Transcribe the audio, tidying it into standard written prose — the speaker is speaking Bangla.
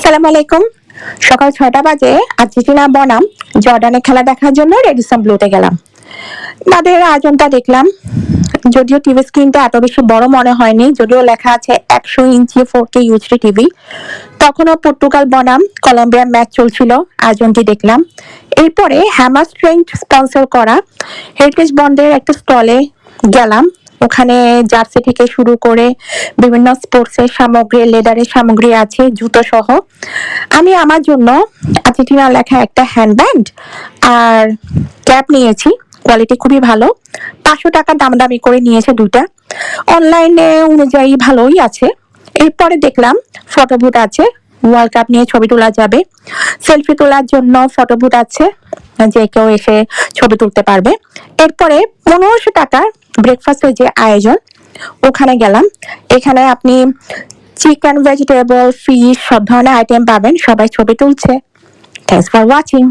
আসসালামু আলাইকুম। সকাল ৬টা বাজে আর্জেন্টিনা বনাম জর্ডানের খেলা দেখার জন্য রেডিসন ব্লুতে গেলাম। তাদের আয়োজনটা দেখলাম। যদিও টিভি স্ক্রিনটা এত বেশি বড় মনে হয়নি, যদিও লেখা আছে ১০০ ইঞ্চি 4K ইউএইচডি টিভি। তখনও পর্তুগাল বনাম কলম্বিয়ার ম্যাচ চলছিল, আয়োজনটি দেখলাম। এরপরে হ্যামার স্ট্রেংথ স্পন্সর করা হেরিটেজ বন্ডের একটা স্টলে গেলাম। ওখানে জার্সি থেকে শুরু করে বিভিন্ন স্পোর্টসের সামগ্রী, লেদারের সামগ্রী আছে, জুতো সহ। আমি আমার জন্য আর্জেন্টিনা লেখা একটা হ্যান্ডব্যান্ড আর ক্যাপ নিয়েছি। কোয়ালিটি খুবই ভালো। ৫০০ টাকা দামাদামি করে নিয়েছে দুইটা। অনলাইনে অনুযায়ী ভালোই আছে। এরপরে দেখলাম ফটো বুথ আছে, ওয়ার্ল্ড কাপ নিয়ে ছবি তোলা যাবে। সেলফি তোলার জন্য ফটো বুথ আছে, যে কেউ এসে ছবি তুলতে পারবে। এরপরে ১৫০০ টাকার ব্রেকফাস্টের যে আয়োজন, ওখানে গেলাম। এখানে আপনি চিকেন, ভেজিটেবল, ফিশ সব ধরনের আইটেম পাবেন। সবাই ছবি তুলছে। Thanks for watching.